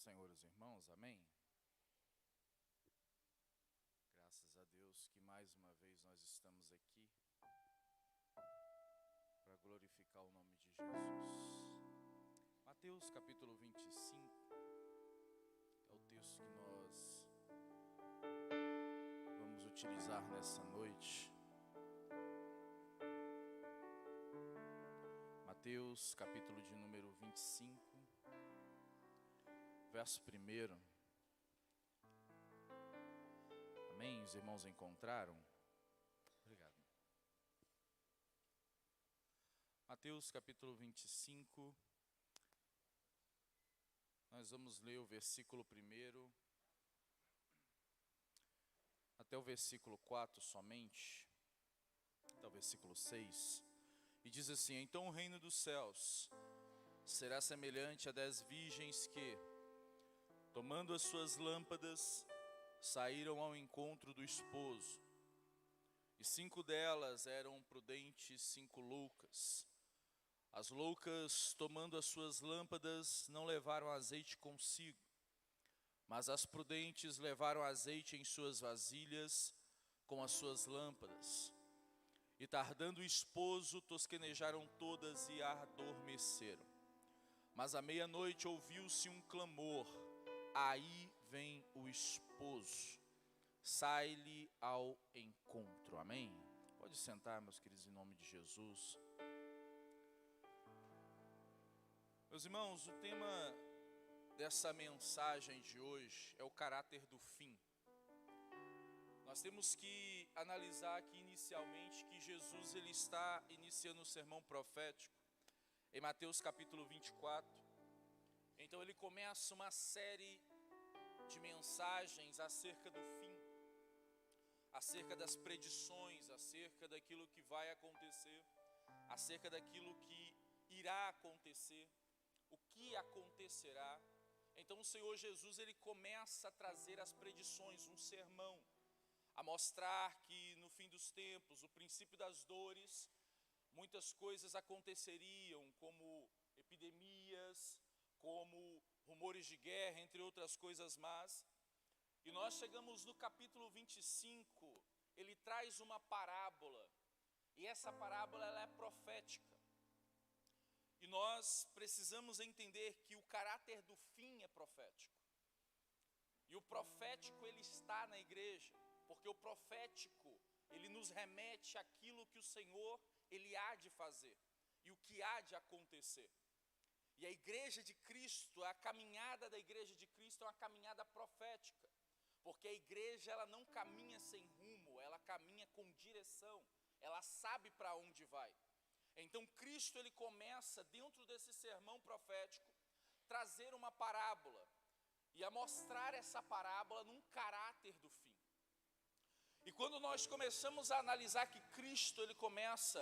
Senhor, os irmãos, amém? Graças a Deus que mais uma vez nós estamos aqui para glorificar o nome de Jesus. Mateus capítulo 25 é o texto que nós vamos utilizar nessa noite. Mateus capítulo de número 25, verso 1. Amém? Os irmãos encontraram? Obrigado. Mateus capítulo 25, nós vamos ler o versículo 1 até o versículo 4 somente, até o versículo 6. E diz assim: então o reino dos céus será semelhante a 10 virgens que, tomando as suas lâmpadas, saíram ao encontro do esposo. E 5 delas eram prudentes, 5 loucas. As loucas, tomando as suas lâmpadas, não levaram azeite consigo, mas as prudentes levaram azeite em suas vasilhas com as suas lâmpadas. E tardando o esposo, tosquenejaram todas e adormeceram. Mas à meia-noite ouviu-se um clamor: aí vem o esposo, sai-lhe ao encontro. Amém? Pode sentar, meus queridos, em nome de Jesus. Meus irmãos, o tema dessa mensagem de hoje é o caráter do fim. Nós temos que analisar aqui inicialmente que Jesus ele está iniciando o sermão profético em Mateus capítulo 24. Então ele começa uma série de mensagens acerca do fim, acerca das predições, acerca daquilo que vai acontecer, acerca daquilo que irá acontecer, o que acontecerá. Então o Senhor Jesus ele começa a trazer as predições, um sermão, a mostrar que no fim dos tempos, o princípio das dores, muitas coisas aconteceriam, como epidemias, como rumores de guerra, entre outras coisas más. E nós chegamos no capítulo 25, ele traz uma parábola, e essa parábola ela é profética. E nós precisamos entender que o caráter do fim é profético. E o profético ele está na igreja, porque o profético ele nos remete àquilo que o Senhor ele há de fazer e o que há de acontecer. E a igreja de Cristo, a caminhada da igreja de Cristo é uma caminhada profética, porque a igreja ela não caminha sem rumo, ela caminha com direção, ela sabe para onde vai. Então Cristo ele começa dentro desse sermão profético trazer uma parábola e a mostrar essa parábola num caráter do fim. E quando nós começamos a analisar que Cristo ele começa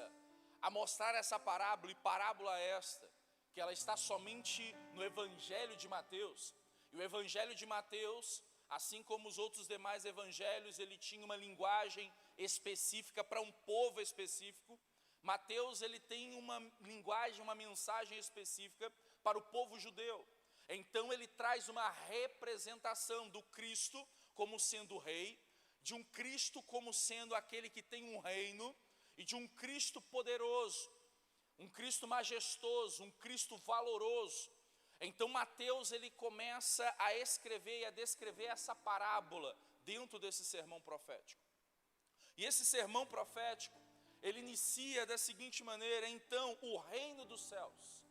a mostrar essa parábola, e parábola esta, que ela está somente no Evangelho de Mateus, e o Evangelho de Mateus, assim como os outros demais evangelhos, ele tinha uma linguagem específica para um povo específico. Mateus ele tem uma linguagem, uma mensagem específica para o povo judeu. Então ele traz uma representação do Cristo como sendo o rei, de um Cristo como sendo aquele que tem um reino, e de um Cristo poderoso, um Cristo majestoso, um Cristo valoroso. Então Mateus ele começa a escrever e a descrever essa parábola dentro desse sermão profético. E esse sermão profético, ele inicia da seguinte maneira: então o reino dos céus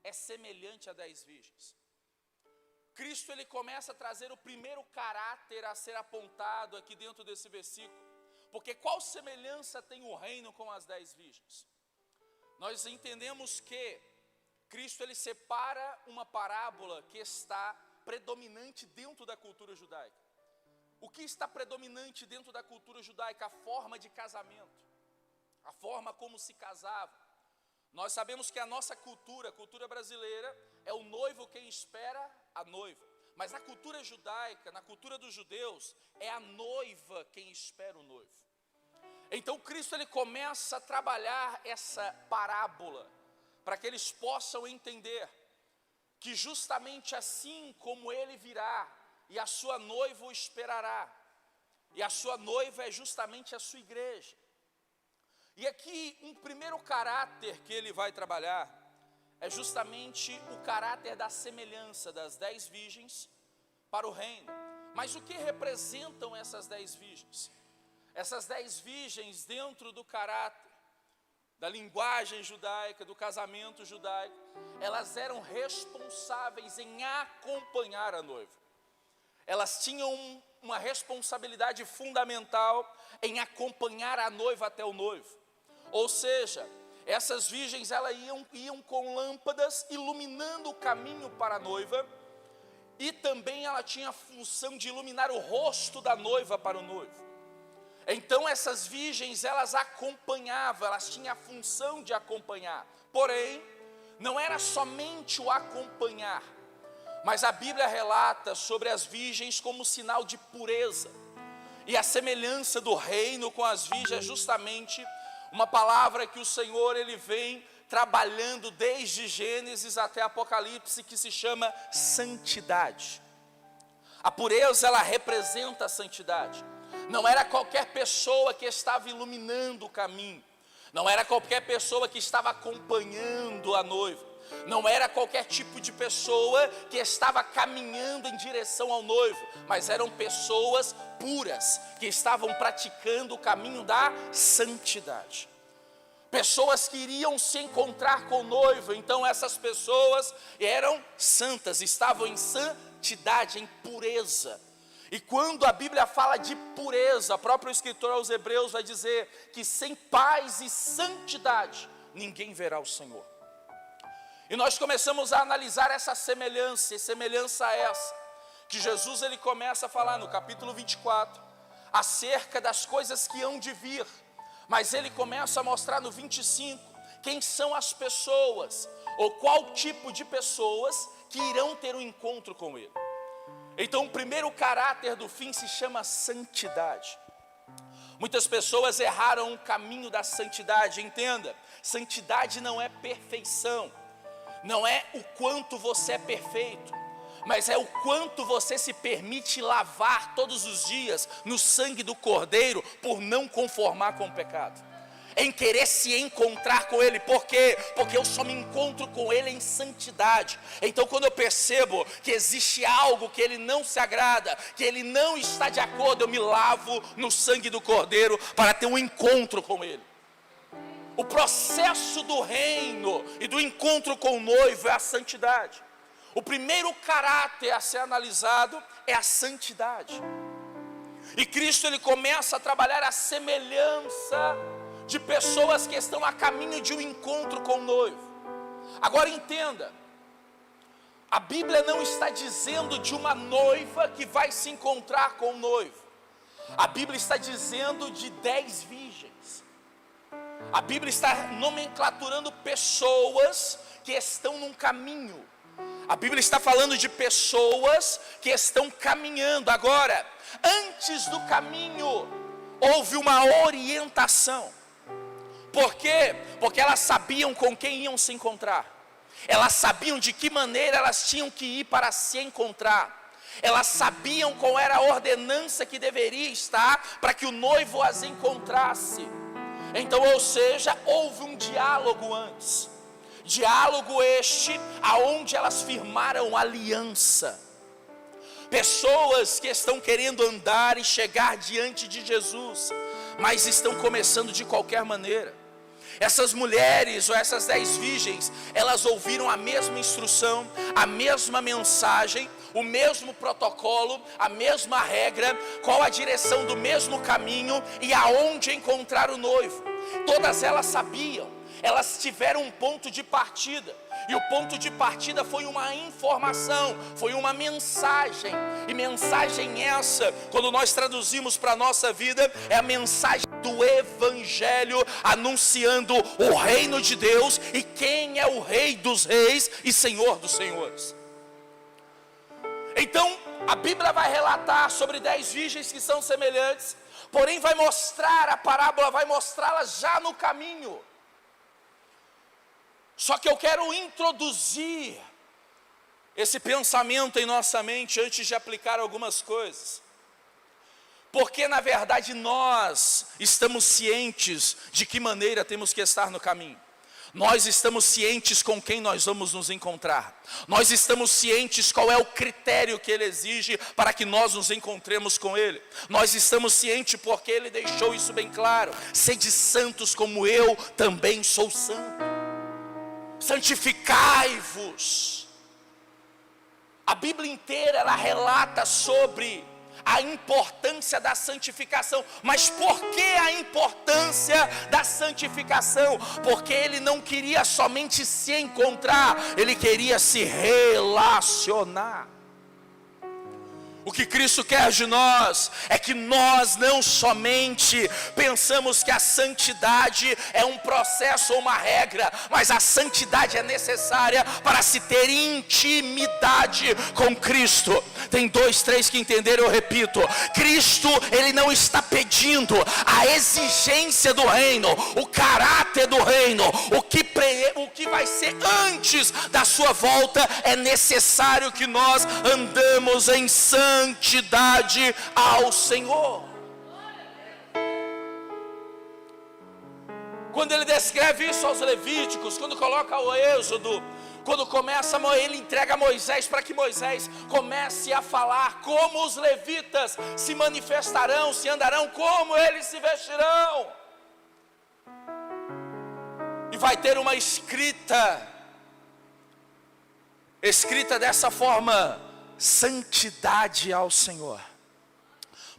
é semelhante a 10 virgens. Cristo ele começa a trazer o primeiro caráter a ser apontado aqui dentro desse versículo, porque qual semelhança tem o reino com as 10 virgens? Nós entendemos que Cristo ele separa uma parábola que está predominante dentro da cultura judaica. O que está predominante dentro da cultura judaica? A forma de casamento, a forma como se casava. Nós sabemos que a nossa cultura, a cultura brasileira, é o noivo quem espera a noiva. Mas na cultura judaica, na cultura dos judeus, é a noiva quem espera o noivo. Então Cristo ele começa a trabalhar essa parábola para que eles possam entender que justamente assim como ele virá, e a sua noiva o esperará, e a sua noiva é justamente a sua igreja. E aqui um primeiro caráter que ele vai trabalhar é justamente o caráter da semelhança das 10 virgens para o reino. Mas o que representam essas 10 virgens? Essas 10 virgens dentro do caráter, da linguagem judaica, do casamento judaico, elas eram responsáveis em acompanhar a noiva. Elas tinham uma responsabilidade fundamental em acompanhar a noiva até o noivo. Ou seja, essas virgens elas iam com lâmpadas iluminando o caminho para a noiva, e também ela tinha a função de iluminar o rosto da noiva para o noivo. Então essas virgens elas acompanhavam, elas tinham a função de acompanhar. Porém, não era somente o acompanhar, mas a Bíblia relata sobre as virgens como sinal de pureza. E a semelhança do reino com as virgens é justamente uma palavra que o Senhor ele vem trabalhando desde Gênesis até Apocalipse, que se chama santidade. A pureza ela representa a santidade. Não era qualquer pessoa que estava iluminando o caminho, não era qualquer pessoa que estava acompanhando a noiva, não era qualquer tipo de pessoa que estava caminhando em direção ao noivo, mas eram pessoas puras, que estavam praticando o caminho da santidade. Pessoas que iriam se encontrar com o noivo, então essas pessoas eram santas, estavam em santidade, em pureza. E quando a Bíblia fala de pureza, o próprio escritor aos Hebreus vai dizer que sem paz e santidade, ninguém verá o Senhor. E nós começamos a analisar essa semelhança, e semelhança essa, que Jesus ele começa a falar no capítulo 24, acerca das coisas que hão de vir. Mas ele começa a mostrar no 25, quem são as pessoas, ou qual tipo de pessoas que irão ter um encontro com ele. Então o primeiro caráter do fim se chama santidade. Muitas pessoas erraram o caminho da santidade, entenda, santidade não é perfeição, não é o quanto você é perfeito, mas é o quanto você se permite lavar todos os dias no sangue do Cordeiro, por não conformar com o pecado, em querer se encontrar com Ele. Por quê? Porque eu só me encontro com Ele em santidade. Então quando eu percebo que existe algo que Ele não se agrada, que Ele não está de acordo, eu me lavo no sangue do Cordeiro para ter um encontro com Ele. O processo do reino e do encontro com o noivo é a santidade. O primeiro caráter a ser analisado é a santidade. E Cristo ele começa a trabalhar a semelhança de pessoas que estão a caminho de um encontro com o noivo. Agora entenda, a Bíblia não está dizendo de uma noiva que vai se encontrar com o noivo. A Bíblia está dizendo de 10 virgens. A Bíblia está nomenclaturando pessoas que estão num caminho. A Bíblia está falando de pessoas que estão caminhando. Agora, antes do caminho, houve uma orientação. Por quê? Porque elas sabiam com quem iam se encontrar. Elas sabiam de que maneira elas tinham que ir para se encontrar. Elas sabiam qual era a ordenança que deveria estar para que o noivo as encontrasse. Então, ou seja, houve um diálogo antes. Diálogo este, aonde elas firmaram aliança. Pessoas que estão querendo andar e chegar diante de Jesus, mas estão começando de qualquer maneira. Essas mulheres ou essas 10 virgens, elas ouviram a mesma instrução, a mesma mensagem, o mesmo protocolo, a mesma regra, qual a direção do mesmo caminho e aonde encontrar o noivo. Todas elas sabiam. Elas tiveram um ponto de partida, e o ponto de partida foi uma informação, foi uma mensagem, e mensagem essa, quando nós traduzimos para a nossa vida, é a mensagem do Evangelho, anunciando o reino de Deus, e quem é o Rei dos Reis e Senhor dos Senhores. Então, a Bíblia vai relatar sobre 10 virgens que são semelhantes, porém vai mostrar, a parábola vai mostrá-las já no caminho. Só que eu quero introduzir esse pensamento em nossa mente antes de aplicar algumas coisas. Porque na verdade nós estamos cientes de que maneira temos que estar no caminho. Nós estamos cientes com quem nós vamos nos encontrar. Nós estamos cientes qual é o critério que Ele exige para que nós nos encontremos com Ele. Nós estamos cientes porque Ele deixou isso bem claro. Sede santos como eu também sou santo. Santificai-vos. A Bíblia inteira ela relata sobre a importância da santificação. Mas por que a importância da santificação? Porque Ele não queria somente se encontrar, Ele queria se relacionar. O que Cristo quer de nós é que nós não somente pensamos que a santidade é um processo ou uma regra, mas a santidade é necessária para se ter intimidade com Cristo. Tem 2, 3 que entenderam, eu repito. Cristo, Ele não está pedindo a exigência do reino, o caráter do reino, o que vai ser antes da sua volta. É necessário que nós andamos em santidade ao Senhor. Quando Ele descreve isso aos Levíticos, quando coloca o Êxodo, quando começa, Ele entrega a Moisés para que Moisés comece a falar como os levitas se manifestarão, se andarão, como eles se vestirão. E vai ter uma escrita dessa forma: santidade ao Senhor.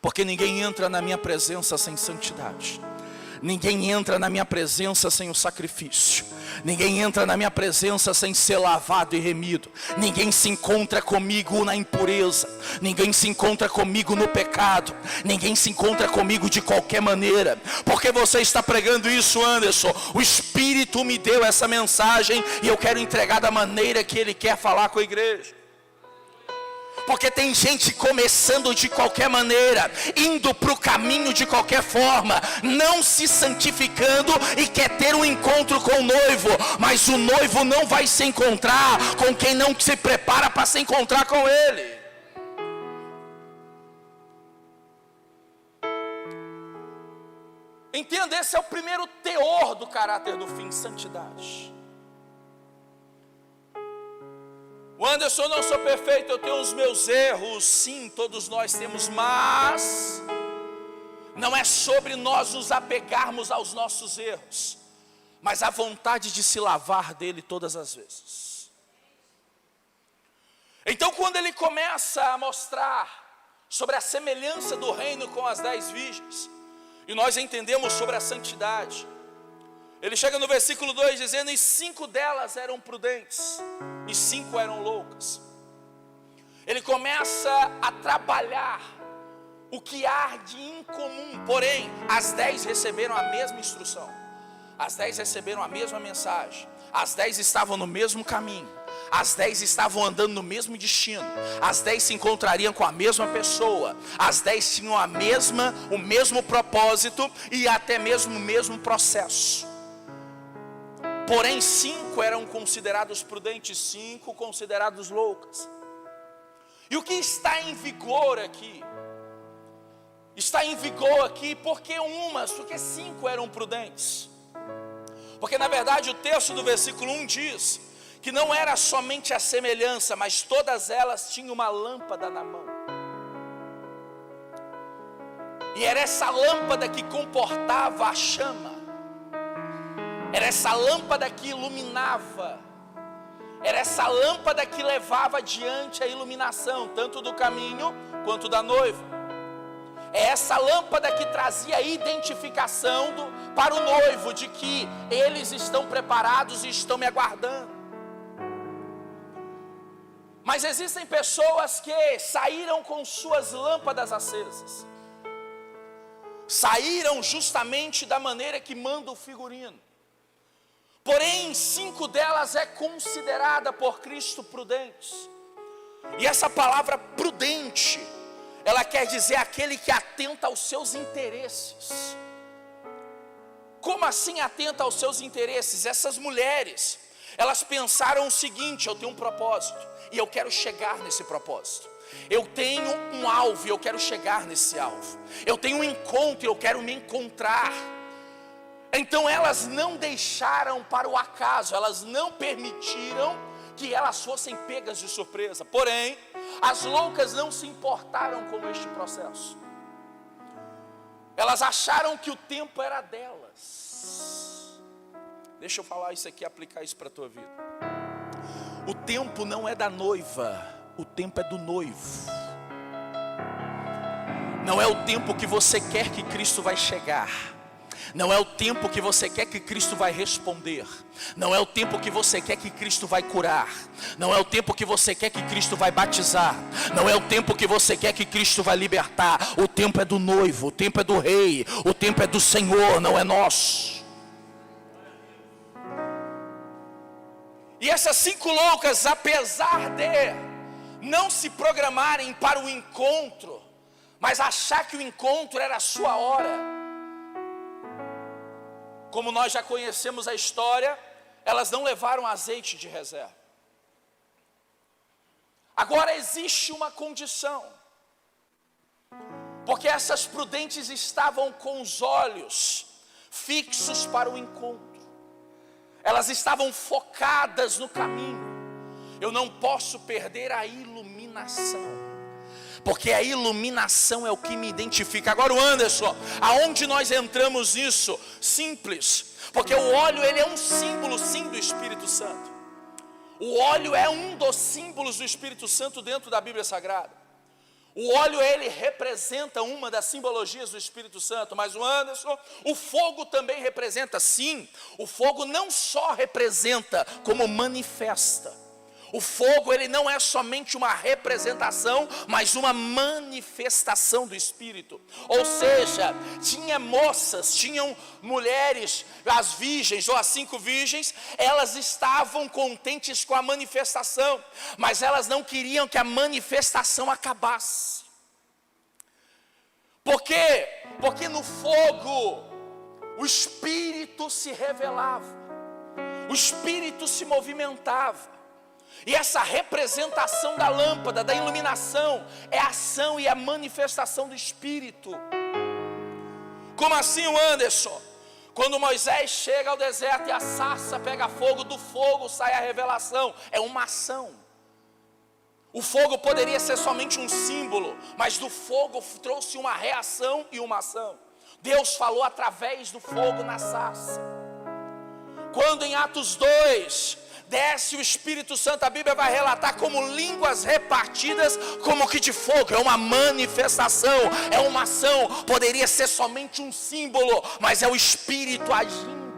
Porque ninguém entra na minha presença sem santidade. Ninguém entra na minha presença sem o sacrifício. Ninguém entra na minha presença sem ser lavado e remido. Ninguém se encontra comigo na impureza. Ninguém se encontra comigo no pecado. Ninguém se encontra comigo de qualquer maneira. Porque você está pregando isso, Anderson? O Espírito me deu essa mensagem e eu quero entregar da maneira que Ele quer falar com a igreja. Porque tem gente começando de qualquer maneira, indo para o caminho de qualquer forma, não se santificando e quer ter um encontro com o noivo, mas o noivo não vai se encontrar com quem não se prepara para se encontrar com ele. Entenda, esse é o primeiro teor do caráter do fim: santidade. O Anderson, eu não sou perfeito, eu tenho os meus erros. Sim, todos nós temos, mas não é sobre nós nos apegarmos aos nossos erros, mas a vontade de se lavar dele todas as vezes. Então, quando ele começa a mostrar sobre a semelhança do reino com as 10 virgens, e nós entendemos sobre a santidade, ele chega no versículo 2 dizendo: e 5 delas eram prudentes, e 5 eram loucas. Ele começa a trabalhar o que há de incomum. Porém, as 10 receberam a mesma instrução, as 10 receberam a mesma mensagem, as 10 estavam no mesmo caminho, as 10 estavam andando no mesmo destino, as 10 se encontrariam com a mesma pessoa, as 10 tinham o mesmo propósito e até mesmo o mesmo processo. Porém 5 eram considerados prudentes, 5 considerados loucas. E o que está em vigor aqui? Está em vigor aqui porque 5 eram prudentes. Porque na verdade o texto do versículo 1 diz que não era somente a semelhança, mas todas elas tinham uma lâmpada na mão. E era essa lâmpada que comportava a chama. Era essa lâmpada que iluminava. Era essa lâmpada que levava adiante a iluminação, tanto do caminho quanto da noiva. É essa lâmpada que trazia a identificação para o noivo, de que eles estão preparados e estão me aguardando. Mas existem pessoas que saíram com suas lâmpadas acesas. Saíram justamente da maneira que manda o figurino. Porém, 5 delas é considerada por Cristo prudentes. E essa palavra prudente, ela quer dizer aquele que atenta aos seus interesses. Como assim atenta aos seus interesses? Essas mulheres, elas pensaram o seguinte: eu tenho um propósito e eu quero chegar nesse propósito. Eu tenho um alvo e eu quero chegar nesse alvo. Eu tenho um encontro e eu quero me encontrar. Então elas não deixaram para o acaso, elas não permitiram que elas fossem pegas de surpresa. Porém, as loucas não se importaram com este processo. Elas acharam que o tempo era delas. Deixa eu falar isso aqui, aplicar isso para a tua vida. O tempo não é da noiva, o tempo é do noivo. Não é o tempo que você quer que Cristo vai chegar. Não é o tempo que você quer que Cristo vai responder. Não é o tempo que você quer que Cristo vai curar. Não é o tempo que você quer que Cristo vai batizar. Não é o tempo que você quer que Cristo vai libertar. O tempo é do noivo, o tempo é do rei, o tempo é do Senhor, não é nosso. E essas 5 loucas, apesar de não se programarem para o encontro, mas achar que o encontro era a sua hora, como nós já conhecemos a história, elas não levaram azeite de reserva. Agora existe uma condição, porque essas prudentes estavam com os olhos fixos para o encontro. Elas estavam focadas no caminho. Eu não posso perder a iluminação, porque a iluminação é o que me identifica. Agora o Anderson, aonde nós entramos nisso? Simples, porque o óleo ele é um símbolo sim do Espírito Santo. O óleo é um dos símbolos do Espírito Santo dentro da Bíblia Sagrada. O óleo ele representa uma das simbologias do Espírito Santo. Mas o Anderson, o fogo também representa. Sim, o fogo não só representa, como manifesta. O fogo ele não é somente uma representação, mas uma manifestação do Espírito. Ou seja, tinha moças, tinham mulheres, as virgens ou as 5 virgens, elas estavam contentes com a manifestação, mas elas não queriam que a manifestação acabasse. Por quê? Porque no fogo o Espírito se revelava, o Espírito se movimentava. E essa representação da lâmpada, da iluminação, é a ação e a manifestação do Espírito. Como assim, Anderson? Quando Moisés chega ao deserto e a sarça pega fogo, do fogo sai a revelação. É uma ação. O fogo poderia ser somente um símbolo, mas do fogo trouxe uma reação e uma ação. Deus falou através do fogo na sarça. Quando em Atos 2... desce o Espírito Santo, a Bíblia vai relatar como línguas repartidas como que de fogo. É uma manifestação, é uma ação. Poderia ser somente um símbolo, mas é o Espírito agindo.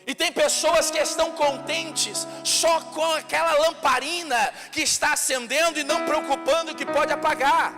E tem pessoas que estão contentes só com aquela lamparina que está acendendo e não preocupando que pode apagar.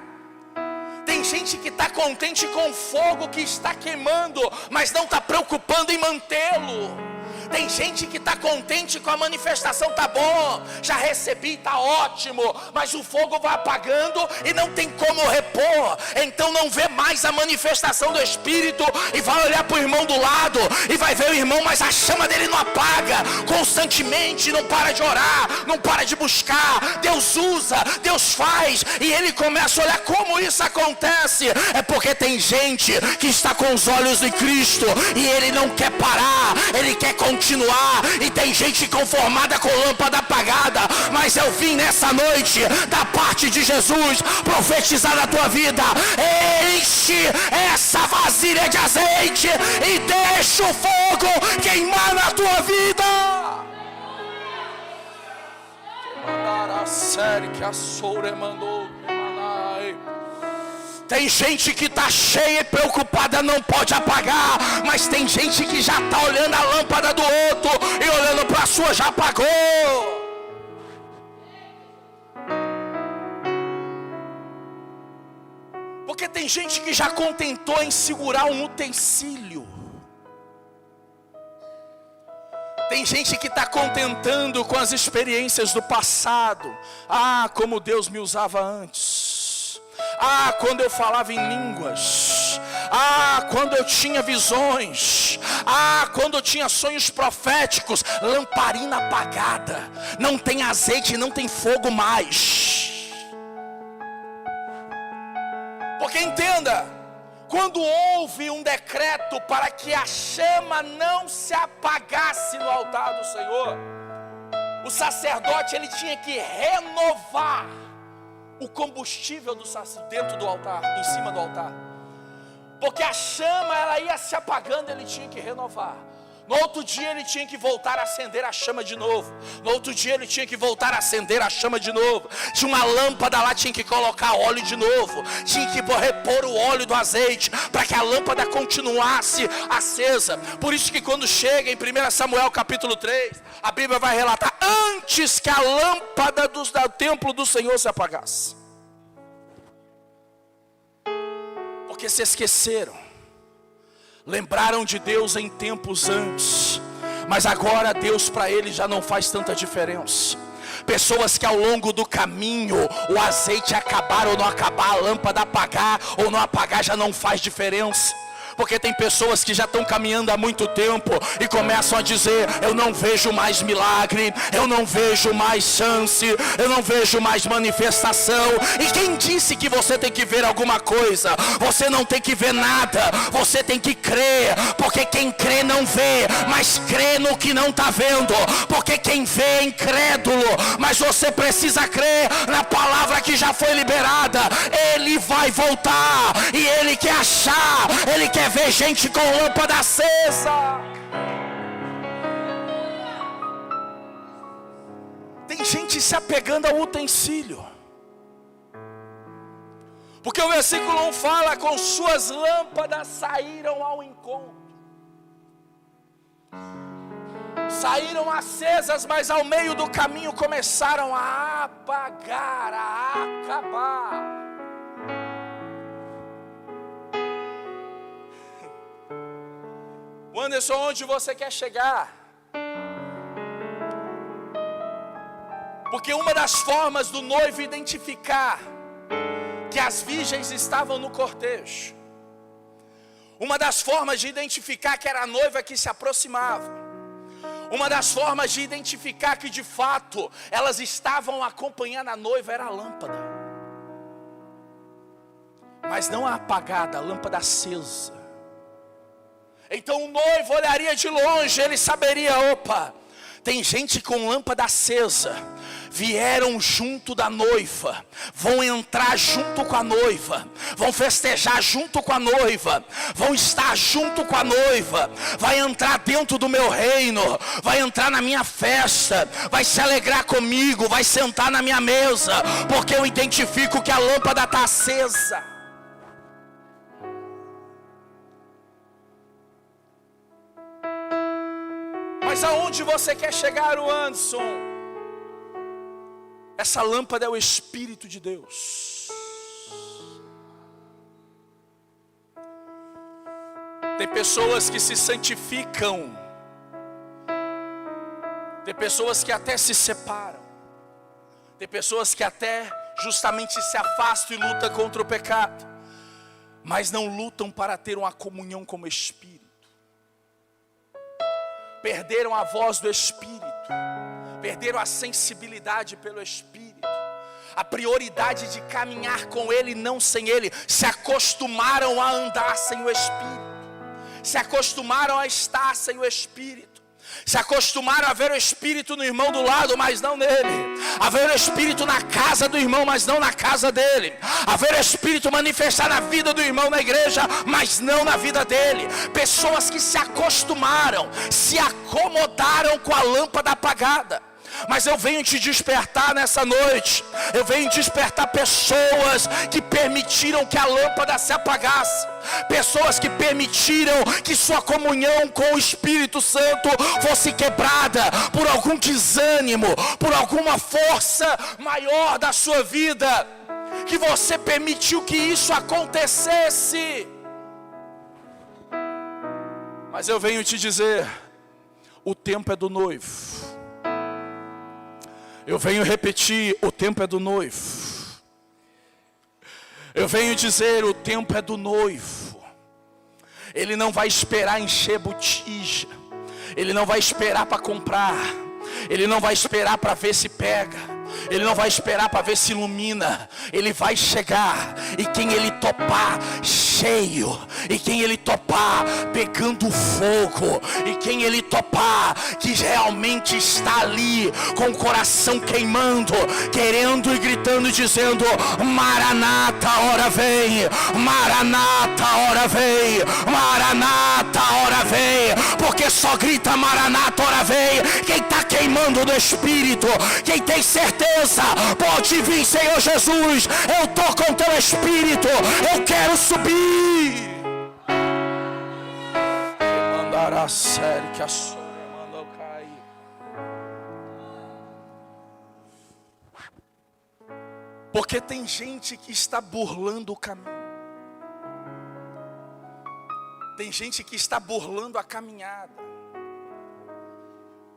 Tem gente que está contente com o fogo que está queimando, mas não está preocupando em mantê-lo. Tem gente que está contente com a manifestação, tá bom, já recebi, tá ótimo, mas o fogo vai apagando e não tem como repor. Então não vê mais a manifestação do Espírito e vai olhar para o irmão do lado e vai ver o irmão, mas a chama dele não apaga, constantemente não para de orar, não para de buscar. Deus usa, Deus faz, e ele começa a olhar como isso acontece. É porque tem gente que está com os olhos em Cristo e ele não quer parar, ele quer continuar. E tem gente conformada com lâmpada apagada, mas eu vim nessa noite da parte de Jesus profetizar na tua vida: enche essa vasilha de azeite e deixa o fogo queimar na tua vida. Tem gente que está cheia e preocupada, não pode apagar, mas tem gente que já está olhando a lâmpada do outro e olhando para a sua já apagou. Porque tem gente que já contentou em segurar um utensílio. Tem gente que está contentando com as experiências do passado. Ah, como Deus me usava antes. Ah, quando eu falava em línguas. quando eu tinha visões, quando eu tinha sonhos proféticos, lamparina apagada, não tem azeite, não tem fogo mais. Porque entenda, quando houve um decreto para que a chama não se apagasse no altar do Senhor, o sacerdote ele tinha que renovar o combustível dentro do altar, em cima do altar. Porque a chama ela ia se apagando, ele tinha que renovar. No outro dia ele tinha que voltar a acender a chama de novo. No outro dia ele tinha que voltar a acender a chama de novo. Tinha uma lâmpada lá, tinha que colocar óleo de novo. Tinha que repor o óleo do azeite, para que a lâmpada continuasse acesa. Por isso que quando chega em 1 Samuel capítulo 3, a Bíblia vai relatar: antes que a lâmpada do templo do Senhor se apagasse. Porque se esqueceram. Lembraram de Deus em tempos antes, mas agora Deus para eles já não faz tanta diferença. Pessoas que ao longo do caminho o azeite acabar ou não acabar, a lâmpada apagar ou não apagar, já não faz diferença. Porque tem pessoas que já estão caminhando há muito tempo e começam a dizer: eu não vejo mais milagre, eu não vejo mais chance, eu não vejo mais manifestação. E quem disse que você tem que ver alguma coisa? Você não tem que ver nada, você tem que crer. Porque quem crê não vê, mas crê no que não está vendo. Porque quem vê é incrédulo, mas você precisa crer na palavra que já foi liberada. Ele vai voltar e ele quer achar, ele quer ver gente com lâmpada acesa. Tem gente se apegando ao utensílio, porque o versículo 1 fala: com suas lâmpadas saíram ao encontro. Saíram acesas, mas ao meio do caminho começaram a apagar, a acabar. Anderson, onde você quer chegar? Porque uma das formas do noivo identificar que as virgens estavam no cortejo, uma das formas de identificar que era a noiva que se aproximava, uma das formas de identificar que de fato elas estavam acompanhando a noiva, era a lâmpada. Mas não a apagada, a lâmpada acesa. Então o noivo olharia de longe, ele saberia: opa, tem gente com lâmpada acesa, vieram junto da noiva, vão entrar junto com a noiva, vão festejar junto com a noiva, vão estar junto com a noiva, vai entrar dentro do meu reino, vai entrar na minha festa, vai se alegrar comigo, vai sentar na minha mesa, porque eu identifico que a lâmpada está acesa. Mas aonde você quer chegar, Anderson? Essa lâmpada é o Espírito de Deus. Tem pessoas que se santificam, tem pessoas que até se separam, tem pessoas que até justamente se afastam e lutam contra o pecado, mas não lutam para ter uma comunhão com o Espírito. Perderam a voz do Espírito, perderam a sensibilidade pelo Espírito, a prioridade de caminhar com Ele, não sem Ele. Se acostumaram a andar sem o Espírito, se acostumaram a estar sem o Espírito, se acostumaram a ver o Espírito no irmão do lado, mas não nele, a ver o Espírito na casa do irmão, mas não na casa dele, a ver o Espírito manifestar na vida do irmão na igreja, mas não na vida dele. Pessoas que se acostumaram, se acomodaram com a lâmpada apagada. Mas eu venho te despertar nessa noite, eu venho despertar pessoas que permitiram que a lâmpada se apagasse, pessoas que permitiram que sua comunhão com o Espírito Santo fosse quebrada por algum desânimo, por alguma força maior da sua vida, que você permitiu que isso acontecesse. Mas eu venho te dizer, o tempo é do noivo. Eu venho repetir, o tempo é do noivo. Eu venho dizer, o tempo é do noivo. Ele não vai esperar encher botija. Ele não vai esperar para comprar. Ele não vai esperar para ver se pega. Ele não vai esperar para ver se ilumina. Ele vai chegar. E quem ele topar cheio, e quem ele topar pegando fogo, e quem ele topar que realmente está ali com o coração queimando, querendo e gritando, dizendo: Maranata, hora vem, Maranata, hora vem, Maranata, hora vem. Porque só grita Maranata, hora vem quem está queimando no Espírito, quem tem certeza: pode vir, Senhor Jesus, eu estou com teu Espírito, eu quero subir. Mandará sério que a sua mandou cair. Porque tem gente que está burlando o caminho. Tem gente que está burlando a caminhada.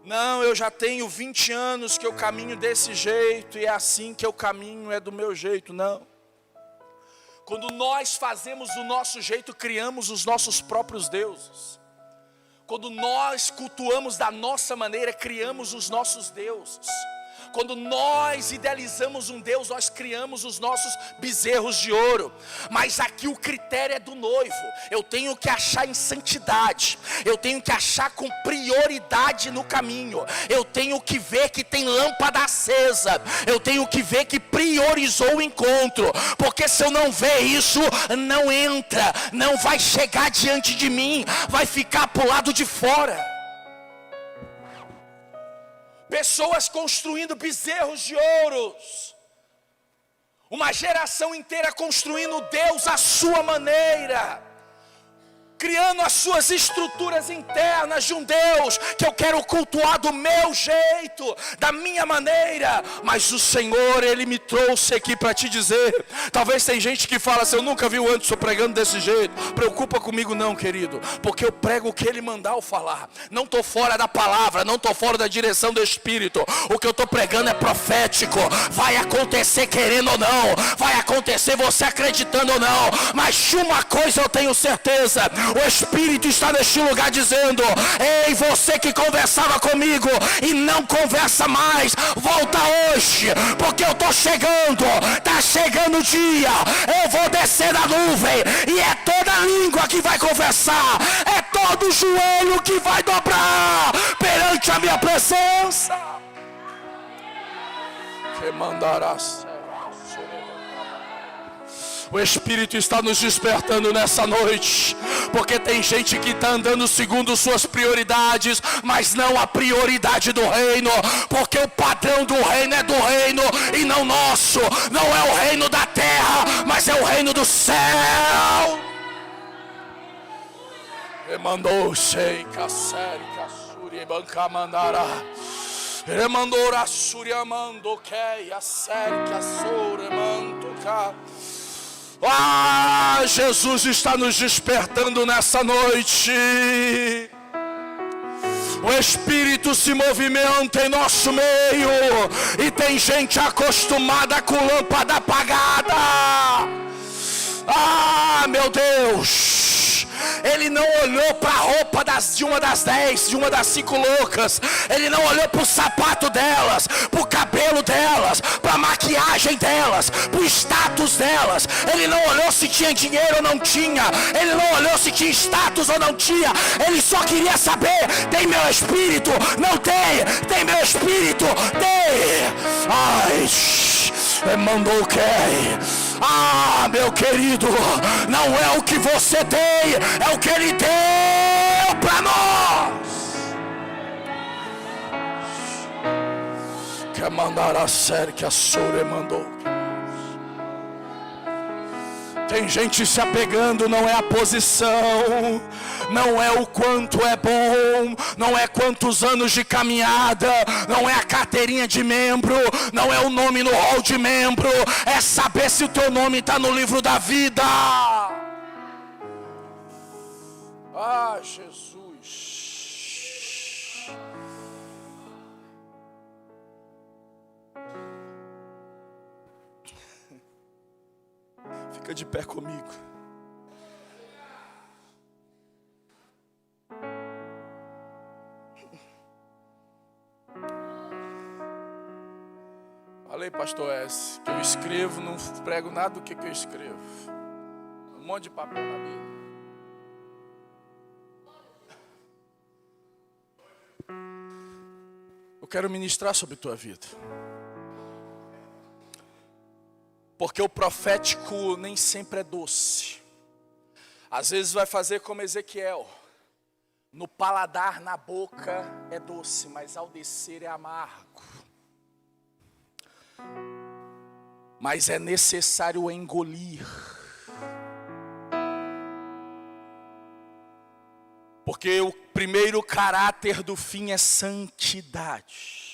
Não, eu já tenho 20 anos que eu caminho desse jeito, e é assim que eu caminho, é do meu jeito. Não. Quando nós fazemos do nosso jeito, criamos os nossos próprios deuses. Quando nós cultuamos da nossa maneira, criamos os nossos deuses. Quando nós idealizamos um Deus, nós criamos os nossos bezerros de ouro. Mas aqui o critério é do noivo. Eu tenho que achar em santidade. Eu tenho que achar com prioridade no caminho. Eu tenho que ver que tem lâmpada acesa. Eu tenho que ver que priorizou o encontro. Porque se eu não ver isso, não entra. Não vai chegar diante de mim. Vai ficar pro lado de fora. Pessoas construindo bezerros de ouros. Uma geração inteira construindo Deus à sua maneira. Criando as suas estruturas internas de um Deus que eu quero cultuar do meu jeito, da minha maneira. Mas o Senhor, Ele me trouxe aqui para te dizer. Talvez tem gente que fala assim: eu nunca vi o Anderson pregando desse jeito. Preocupa comigo não, querido, porque eu prego o que Ele mandar eu falar. Não estou fora da palavra, não estou fora da direção do Espírito. O que eu estou pregando é profético. Vai acontecer querendo ou não, vai acontecer você acreditando ou não. Mas de uma coisa eu tenho certeza: o Espírito está neste lugar dizendo: ei, você que conversava comigo e não conversa mais, volta hoje, porque eu estou chegando, está chegando o dia, eu vou descer da nuvem, e é toda língua que vai conversar, é todo joelho que vai dobrar perante a minha presença. Que mandarás. O Espírito está nos despertando nessa noite, porque tem gente que está andando segundo suas prioridades, mas não a prioridade do reino, porque o padrão do reino é do reino e não nosso. Não é o reino da terra, mas é o reino do céu. Remandou sem cassere, cassuri, banca mandará. Remandou a suria, mandou que a série, que a sura, mandou cá. Ah, Jesus está nos despertando nessa noite. O Espírito se movimenta em nosso meio, e tem gente acostumada com lâmpada apagada. Ah, meu Deus. Ele não olhou para a roupa de uma das 10, de uma das 5 loucas. Ele não olhou para o sapato delas, para o cabelo delas, para a maquiagem delas, para o status delas. Ele não olhou se tinha dinheiro ou não tinha. Ele não olhou se tinha status ou não tinha. Ele só queria saber: tem meu espírito? Não tem. Tem meu espírito? Tem. Ai, mandou quem? Ah, meu querido, não é o que você tem, é o que Ele deu para nós. Quer mandar a série que a Sura mandou. Tem gente se apegando, não é a posição, não é o quanto é bom, não é quantos anos de caminhada, não é a carteirinha de membro, não é o nome no hall de membro, é saber se o teu nome está no livro da vida. Ah, Jesus. Fica de pé comigo. Falei, pastor S, que eu escrevo, não prego nada do que eu escrevo. Um monte de papel na Bíblia. Eu quero ministrar sobre a tua vida. Porque o profético nem sempre é doce. Às vezes vai fazer como Ezequiel. No paladar, na boca é doce, mas ao descer é amargo. Mas é necessário engolir. Porque o primeiro caráter do fim é santidade.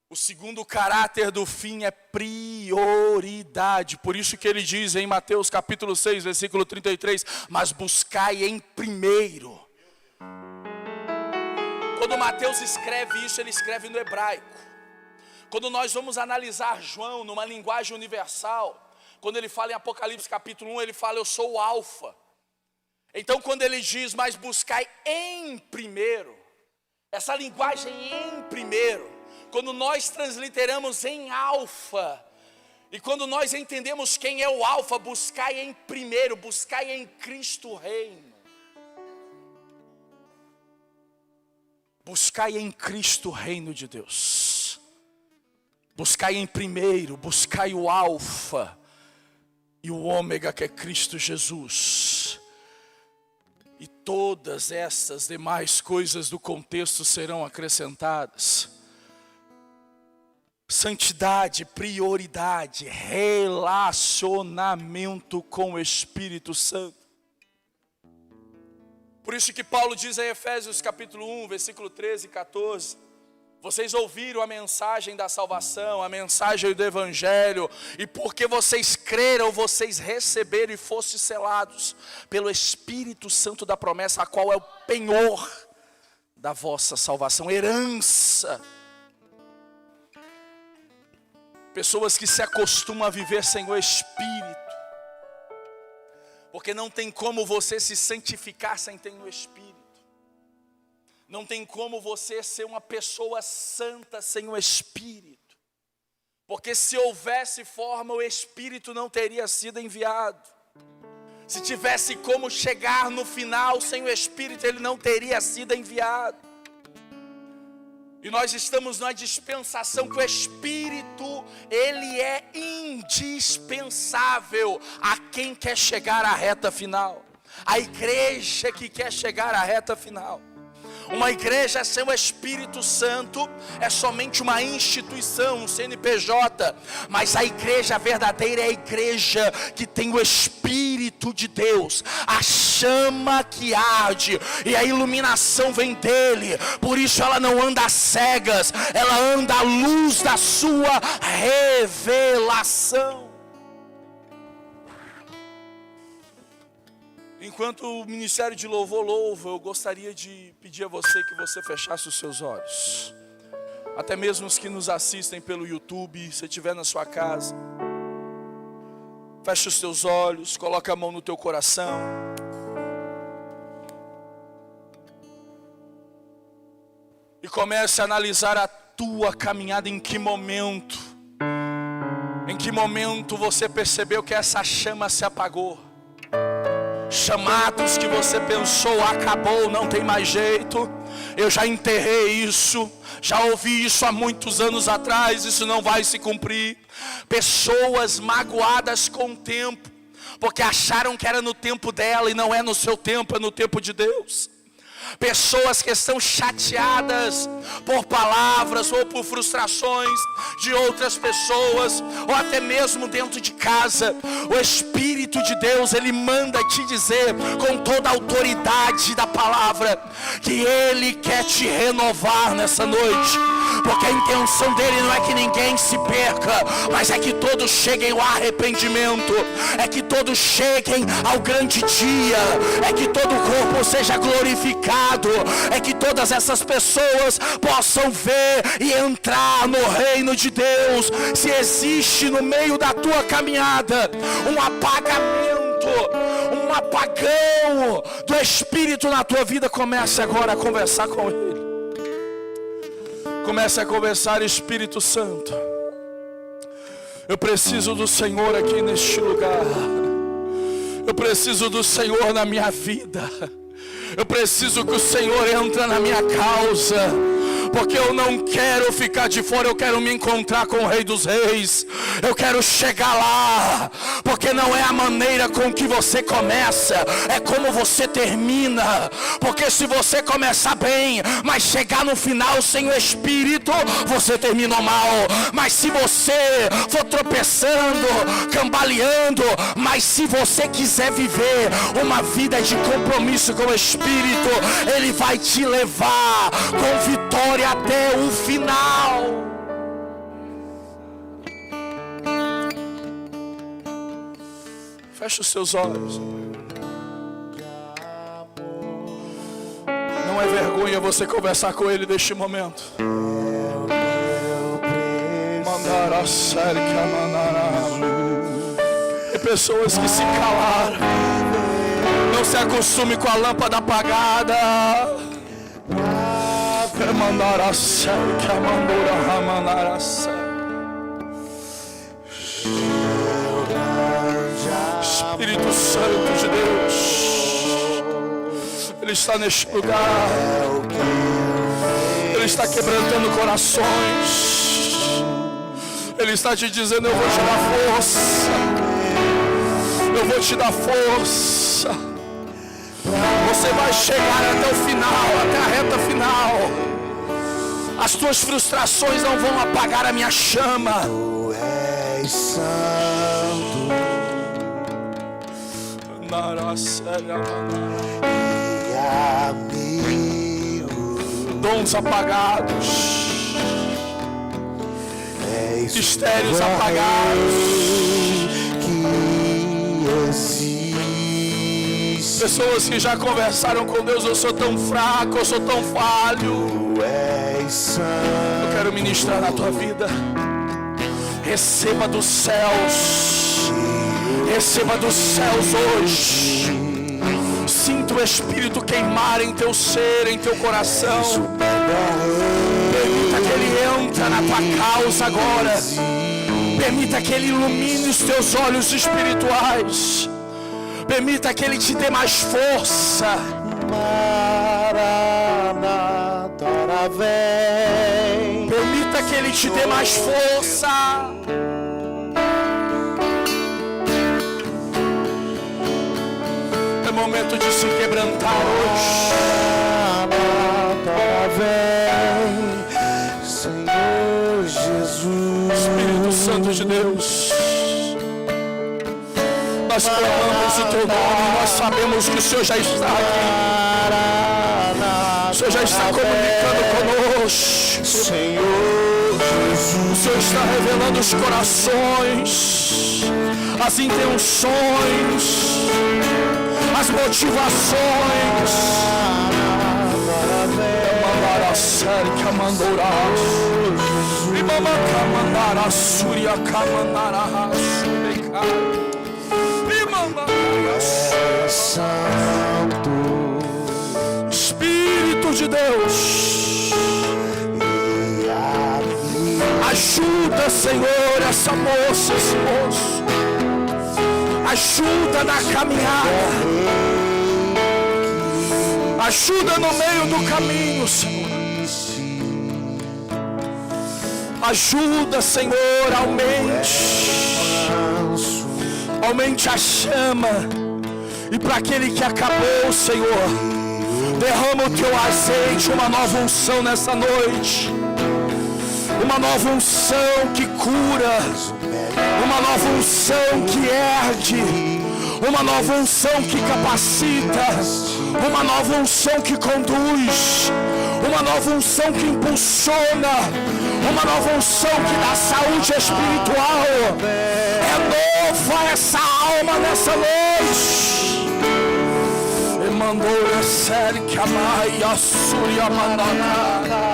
O segundo caráter do fim é prioridade. Por isso que ele diz em Mateus capítulo 6, versículo 33, mas buscai em primeiro. Quando Mateus escreve isso, ele escreve no hebraico. Quando nós vamos analisar João numa linguagem universal, quando ele fala em Apocalipse capítulo 1, ele fala, eu sou o alfa. Então quando ele diz, mas buscai em primeiro, essa linguagem em primeiro, quando nós transliteramos em alfa, e quando nós entendemos quem é o alfa, buscai em primeiro, buscai em Cristo reino. Buscai em Cristo reino de Deus. Buscai em primeiro, buscai o alfa e o ômega que é Cristo Jesus. E todas essas demais coisas do contexto serão acrescentadas. Santidade, prioridade, relacionamento com o Espírito Santo. Por isso que Paulo diz em Efésios capítulo 1, versículo 13 e 14. Vocês ouviram a mensagem da salvação, a mensagem do Evangelho, e porque vocês creram, vocês receberam e fossem selados pelo Espírito Santo da promessa, a qual é o penhor da vossa salvação, herança. Pessoas que se acostumam a viver sem o Espírito, porque não tem como você se santificar sem ter o Espírito. Não tem como você ser uma pessoa santa sem o Espírito. Porque se houvesse forma, o Espírito não teria sido enviado. Se tivesse como chegar no final sem o Espírito, ele não teria sido enviado. E nós estamos numa dispensação que o Espírito, ele é indispensável a quem quer chegar à reta final. A igreja que quer chegar à reta final. Uma igreja sem o Espírito Santo é somente uma instituição, um CNPJ. Mas a igreja verdadeira é a igreja que tem o Espírito de Deus, a chama que arde, e a iluminação vem dele. Por isso ela não anda às cegas, ela anda à luz da sua revelação. Enquanto o ministério de louvor louva, eu gostaria de pedir a você que você fechasse os seus olhos. Até mesmo os que nos assistem pelo YouTube, se estiver na sua casa. Feche os teus olhos, coloca a mão no teu coração. E comece a analisar a tua caminhada, em que momento você percebeu que essa chama se apagou. Chamados que você pensou, acabou, não tem mais jeito, eu já enterrei isso, já ouvi isso há muitos anos atrás, isso não vai se cumprir. Pessoas magoadas com o tempo, porque acharam que era no tempo dela e não é no seu tempo, é no tempo de Deus. Pessoas que estão chateadas por palavras ou por frustrações de outras pessoas, ou até mesmo dentro de casa. O Espírito de Deus, ele manda te dizer com toda a autoridade da palavra que ele quer te renovar nessa noite. Porque a intenção dele não é que ninguém se perca, mas é que todos cheguem ao arrependimento, é que todos cheguem ao grande dia, é que todo o corpo seja glorificado, é que todas essas pessoas possam ver e entrar no reino de Deus. Se existe no meio da tua caminhada um apagamento, um apagão do Espírito na tua vida, comece agora a conversar com ele. Comece a conversar, Espírito Santo. Eu preciso do Senhor aqui neste lugar. Eu preciso do Senhor na minha vida. Eu preciso que o Senhor entre na minha causa. Porque eu não quero ficar de fora, eu quero me encontrar com o Rei dos Reis. Eu quero chegar lá. Porque não é a maneira com que você começa, é como você termina. Porque se você começar bem, mas chegar no final sem o Espírito, você terminou mal. Mas se você for tropeçando, cambaleando, mas se você quiser viver uma vida de compromisso com o Espírito, Ele vai te levar com vitória até o final. Feche os seus olhos. Não é vergonha você conversar com Ele neste momento. Mandar a série que tem pessoas que se calaram. Não se acostume com a lâmpada apagada. Mandar a série que mandar a série. Espírito Santo de Deus, Ele está neste lugar. Ele está quebrantando corações. Ele está te dizendo: eu vou te dar força. Eu vou te dar força. Você vai chegar até o final, até a reta final. As tuas frustrações não vão apagar a minha chama. Tu és santo e amigo. Dons apagados, mistérios apagados, que existe. Pessoas que já conversaram com Deus: eu sou tão fraco, eu sou tão falho. Tu és santo. Eu quero ministrar na tua vida. Receba dos céus. Receba dos céus hoje. Sinta o Espírito queimar em teu ser, em teu coração. Permita que Ele entre na tua causa agora. Permita que Ele ilumine os teus olhos espirituais. Permita que Ele te dê mais força. Maranata, vem. Permita que Ele te dê mais força. É momento de se quebrantar hoje. Maranata, vem, Senhor Jesus. Espírito Santo de Deus, nós clamamos o teu nome. Nós sabemos que o Senhor já está aqui. O Senhor já está comunicando conosco. Senhor Jesus. O Senhor está revelando os corações, as intenções, as motivações. Mandar a série que mandorás. E mamacá mandar a súria camandará. E mamacá Santo. Espírito de Deus, E amigo. ajuda, Senhor, essa moça, esse moço. Ajuda na caminhada. Ajuda no meio do caminho, Senhor. Ajuda, Senhor, aumente a chama. E para aquele que acabou, Senhor, derrama o teu azeite, uma nova unção nessa noite. Uma nova unção que cura. Uma nova unção que ergue. Uma nova unção que capacita. Uma nova unção que conduz. Uma nova unção que impulsiona. Uma nova unção que dá saúde espiritual. Renova essa alma nessa noite. E mandou a série que amai a súria mandana.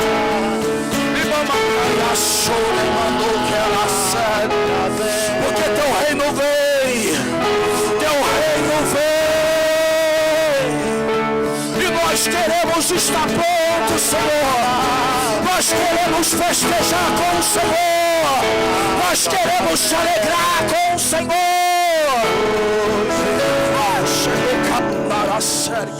E mamãe a súria mandou que ela série. Porque teu reino vem. Teu reino vem. E nós queremos estar prontos, Senhor. Nós Nós queremos festejar com o Senhor. Nós queremos te alegrar com o Senhor. Para sério.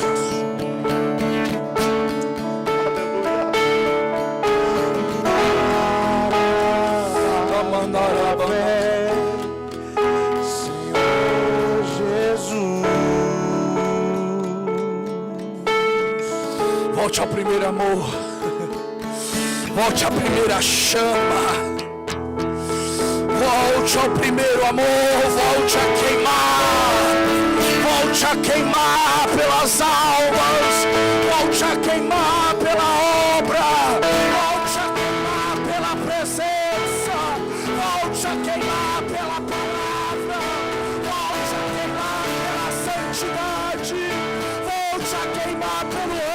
Senhor Jesus. Volte ao primeiro amor. Volte à primeira chama. Volte ao primeiro amor. Volte a queimar. Volte a queimar pelas almas. Volte a queimar pela obra. Volte a queimar pela presença. Volte a queimar pela palavra. Volte a queimar pela santidade. Volte a queimar pelo reino.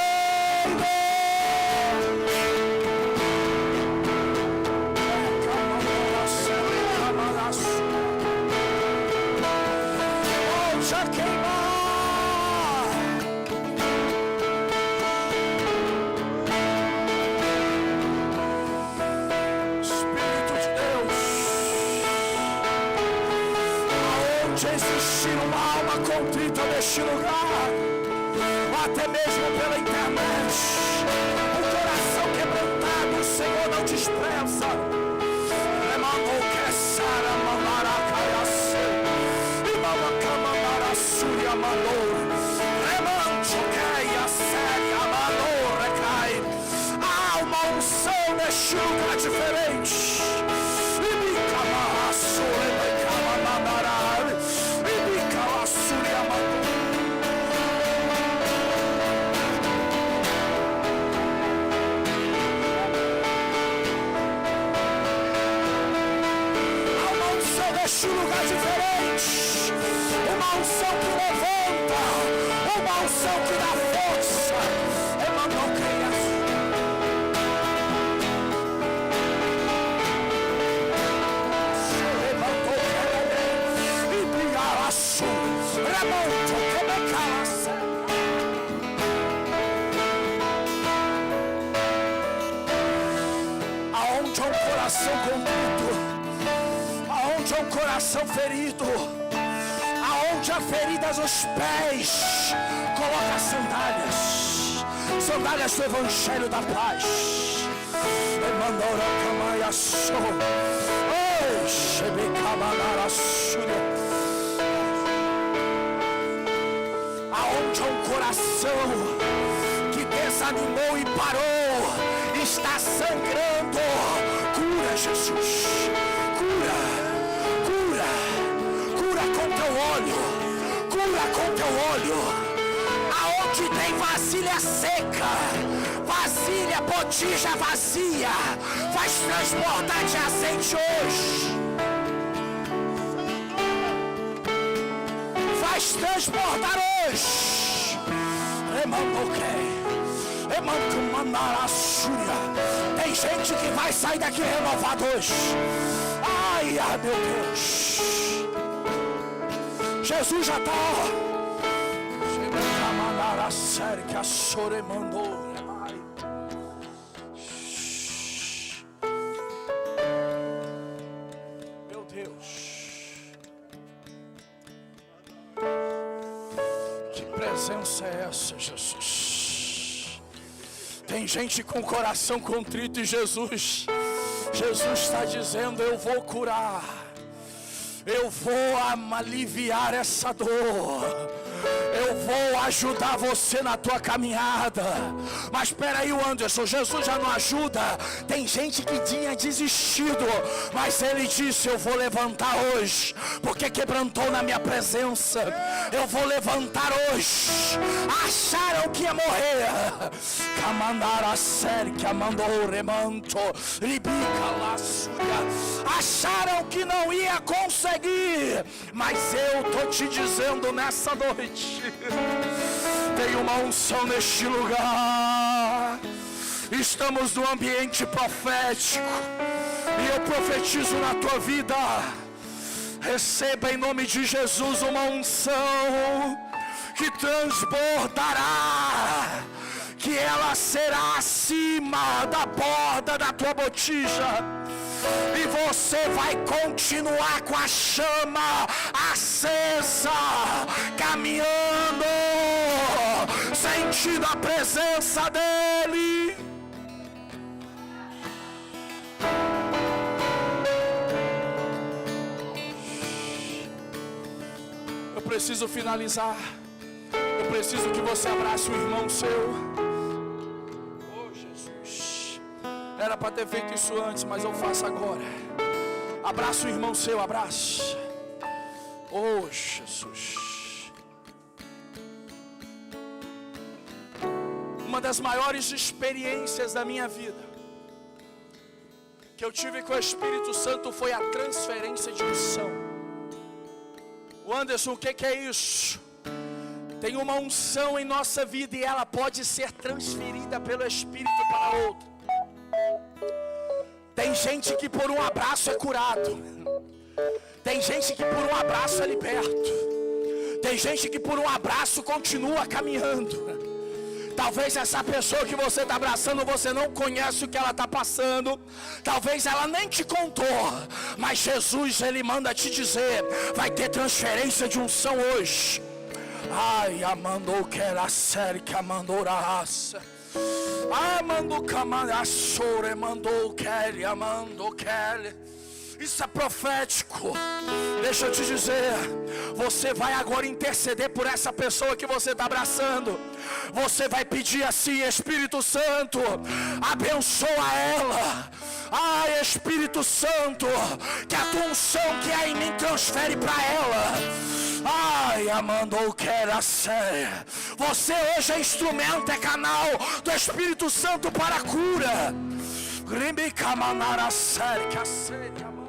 Volte a queimar. Espírito de Deus, aonde existir uma alma contrita neste lugar, ou até mesmo pela internet, um coração quebrantado, o Senhor não despreza. Remandou que Sara Mamaracaiace, e Mamacamamaraçuria mandou, Remancho Keia Séria mandou, recai. Há uma unção neste lugar diferente. E Micamaraçu, e Micamamará, e Micalaçuria mandou. Há uma unção neste lugar diferente. Uma unção que levanta. Uma unção que dá força. Emmanuel Creias. Levantou e brigaço. Remonto, como é calaça. Aonde há um coração contrito, aonde há um coração ferido, aonde há feridas nos pés, coloca sandálias, sandálias do Evangelho da Paz. Emmanuel Camaia Sou, oi, Shebecamanara Súria. Aonde há um coração que desanimou e parou, está sangrando, cura, Jesus, cura, cura, cura com teu óleo, cura com teu óleo. Aonde tem vasilha seca, vasilha, botija vazia, faz transbordar de azeite hoje. Faz transbordar hoje. Tem gente que vai sair daqui renovado hoje. Ai, meu Deus. Jesus já está. Que a Sore mandou. Meu Deus. Que presença é essa, Jesus? Tem gente com o coração contrito e Jesus está dizendo: eu vou curar, eu vou aliviar essa dor, eu vou ajudar você na tua caminhada. Mas espera aí, Anderson, Jesus já não ajuda. Tem gente que tinha desistido, mas ele disse: eu vou levantar hoje, porque quebrantou na minha presença. Eu vou levantar hoje. Acharam que ia morrer, Camandara sério que mandou remanto, ribica laçuria. Acharam que não ia conseguir, mas eu tô te dizendo nessa noite, tem uma unção neste lugar. Estamos no ambiente profético e eu profetizo na tua vida. Receba em nome de Jesus uma unção que transbordará, que ela será acima da borda da tua botija. E você vai continuar com a chama acesa, caminhando, sentindo a presença dEle. Eu preciso finalizar. Eu preciso que você abrace o irmão seu. Oh, Jesus. Era para ter feito isso antes, mas eu faço agora. Abraça o irmão seu, abraça. Oh, Jesus. Uma das maiores experiências da minha vida que eu tive com o Espírito Santo foi a transferência de unção. Anderson, o que é isso? Tem uma unção em nossa vida e ela pode ser transferida pelo Espírito para outra. Tem gente que por um abraço é curado. Tem gente que por um abraço é liberto. Tem gente que por um abraço continua caminhando. Talvez essa pessoa que você está abraçando, você não conhece o que ela está passando. Talvez ela nem te contou. Mas Jesus, Ele manda te dizer: vai ter transferência de unção hoje. Ai, amandou que era sério que amandou raça. Amandou camanhaçore, mandou quer, amandou quer. Isso é profético. Deixa eu te dizer, você vai agora interceder por essa pessoa que você está abraçando. Você vai pedir assim: Espírito Santo, abençoa ela. Ai, Espírito Santo, que a tua unção que é em mim transfere para ela. Ai, amandou que era sério. Você hoje é instrumento, é canal do Espírito Santo para a cura. Grimbi camanara sério que a sério amandou.